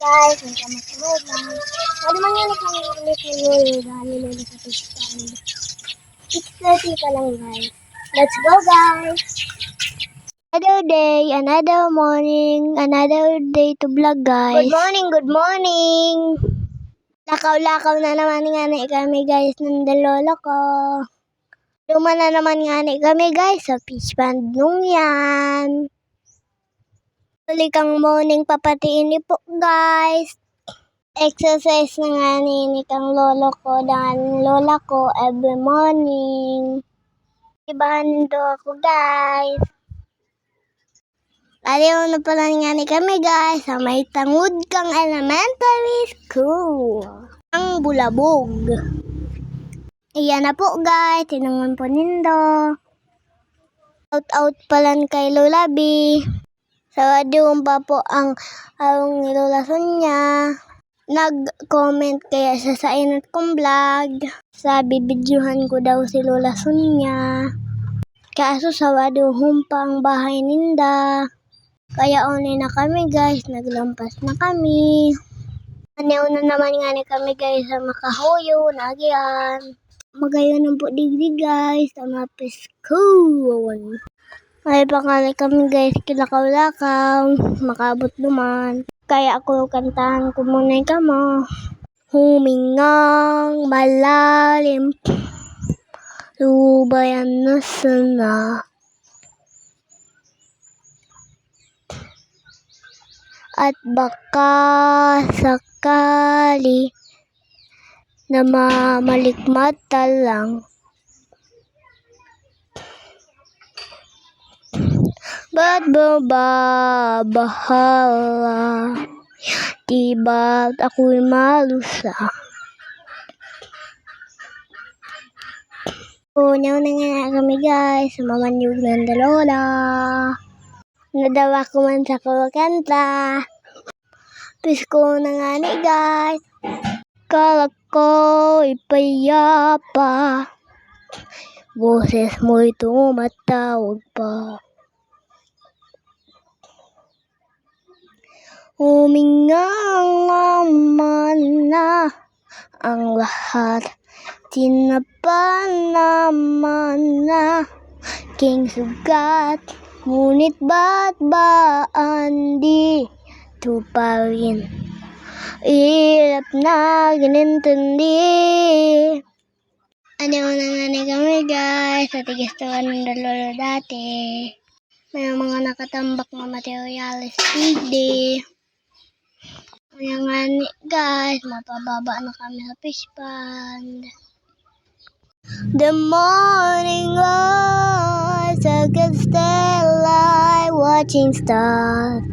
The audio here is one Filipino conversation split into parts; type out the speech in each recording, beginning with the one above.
guys, welcome to my vlog. Ano man yan kami ulit ngayon dahil ulit sa pistan. 6:30 pa lang guys. Let's go guys! Another day, another morning, another day to vlog guys. Good morning, good morning! Lakaw-lakaw na naman nga na kami guys ng dalolo ko. Luma na naman nga na kami guys sa fish pond nung yan. Tulikang morning papatiin ni po guys. Exercise na nga ni kang lolo ko dan lola ko every morning. Ibahan do ako guys. Aliw na pala nga ni kami guys sa may Tangud Kang Elementary School. Ang Bulabog. Iyan na po guys. Tinangon po nindo. Out pala kay Lola B. Sa doon pa po ang Lola Sonia. Nag-comment kaya siya sa inat kong vlog. Sabi videohan ko daw si Lola Sonia. Kaso sa waduhon pa ang bahay ninda. Kaya una na kami guys. Naglampas na kami. Ano na naman nga ni kami guys sa makahoyo. Nagyan. Magayon ng po digdig guys. Sa mapiskoon. Ay pakali kami guys, kilakaw-lakaw, makabot naman. Kaya ako kantahan ko muna kamo. Humingang malalim, lubayan na sana. At baka sakali na mamalikmata lang. Ba't bahala? Di ba't ako'y malusa? Unaw na nga kami guys, mamanyog ng dalola. Nadawa ko man sa kanta. Pisko na nga ni guys. Kala ko ipayapa. Boses mo'y tumatawag pa. Humingang naman na ang lahat. Tinapan naman na king sugat. Ngunit ba't ba andito pa rin? Hirap na ginintindi. Ano na nga ni kami guys. Sa tigistuan ng dalolo dati. May mga nakatambak na materialis hindi. Ayan nga ni guys, mapababa na kami sa fish pond. The morning light against the light, watching stars.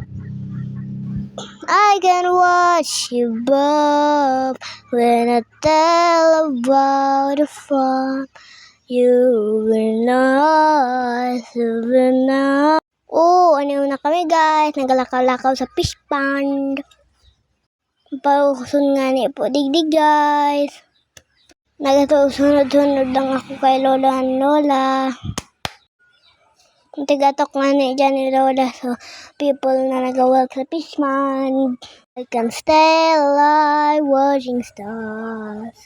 I can watch you above when I tell about the fun. You will not, Oh, ano na kami guys, nagalakaw-lakaw sa fish pond. Pausun nga ni po digdig guys. Nagatusunod-sunod lang ako kay Lola and Lola. Tigatok nga ni dyan ni Lola. So, people na nagawag sa fish pond. I can stay alive watching stars.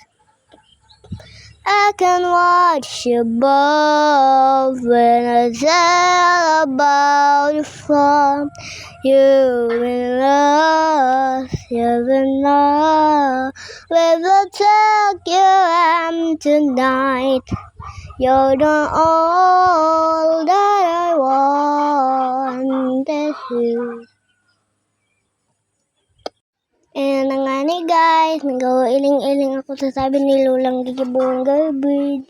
I can watch you above when I tell about the fun. You will love, you will know. We will take you home tonight. You're the all that I wanted you. And na nga ni guys, nagawa iling-iling ako sa sabi ni Lolang Gigibuong Garbage.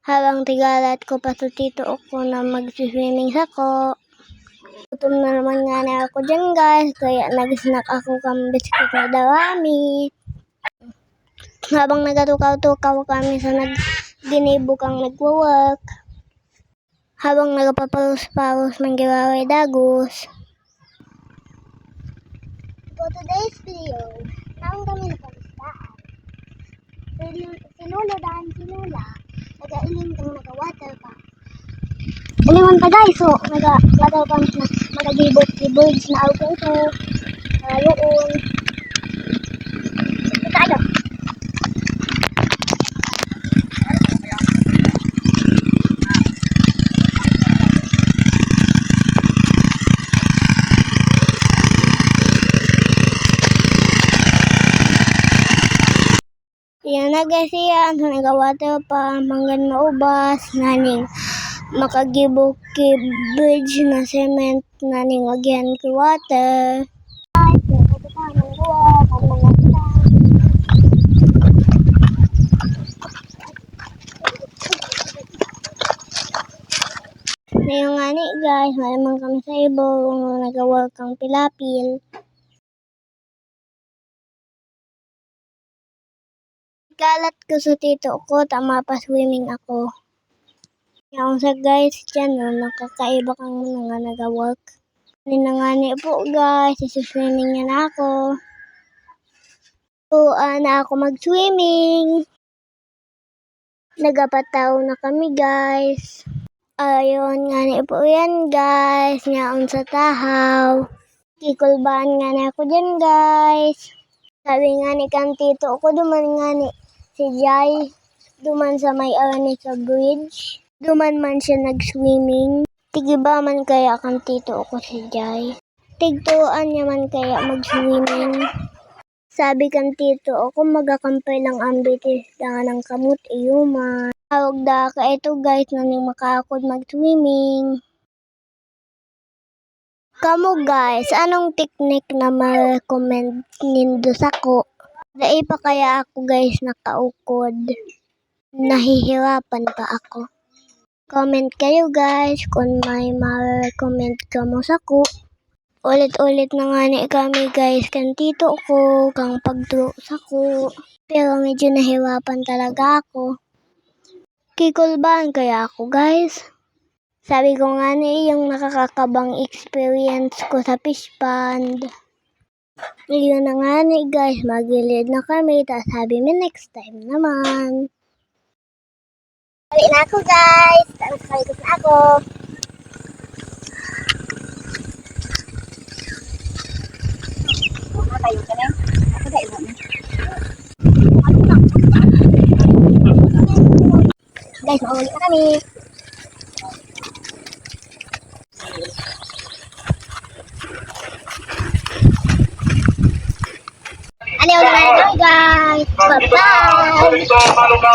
Habang tigalat ko pa sa tito ako na mag-swimming sa ko. Gutom na naman nga na ako dyan guys, kaya nag-snack ako kang biscuit na dawami. Habang nagatukaw-tukaw kami sa ginibukang nagwa-work. Habang nagpapalos-palos ng giwaway dagos. For today's video, naon kami nagpalistaan. Si Lolo dan si Lola, nag-ailing kang nag-water pa. Aliwan pa guys, so nag-water pa na mag-gibot-gibots na ako ito. Tayoon. Tayo. Yan na guys yan. Nagawater pa. Manggan maubas. Naning makagibok-bridge na cement. Naning wagyan ki water. Ngayon nga ni guys, malamang kami sa ibong nagawa kang pilapil. Kalat ko sa tito ko, tama pa swimming ako. Ngayon sa guys, dyan no, nakakaiba kang mga nag-work. Ninangani po guys, isi-swimming niya na ako. Tuan na ako mag-swimming. Nagapataw na kami guys. Ayun nga ni po yan guys, ngayon sa tahaw. Kikulbaan nga na ako dyan guys. Sabi nga ni kang tito ko, duman nga ni si Jai. Duman sa may Arnica Bridge. Duman man siya nag-swimming. Tigiba man kaya kang tito ko si Jai. Tigtuan niya man kaya mag-swimming. Sabi kang tito ako, magakampay lang ang bitis na ng kamot iyuman. Tawag da ka ito guys, naning makakod mag-swimming. Kamu guys, anong technique na ma-recommend nindo sa ko? Dai pa kaya ako guys nakaukod. Nahihirapan pa ako. Comment kayo guys kung may ma-recommend ka mo sa ko. Ulit-ulit na nga ni kami guys kan tito ko, kang pagturo sa ko. Pero medyo nahirapan talaga ako. Kikulbaan kaya ako guys. Sabi ko nga ni yung nakakakabang experience ko sa fish pond. Yun na nga ni guys, magilid na kami. Tapos sabi mo next time naman. Balik na ako guys. Tapos kalikot na ako. Tayo ka na. Ako tayo na. Guys, maulit na kami. Ano yung guys? Bye-bye!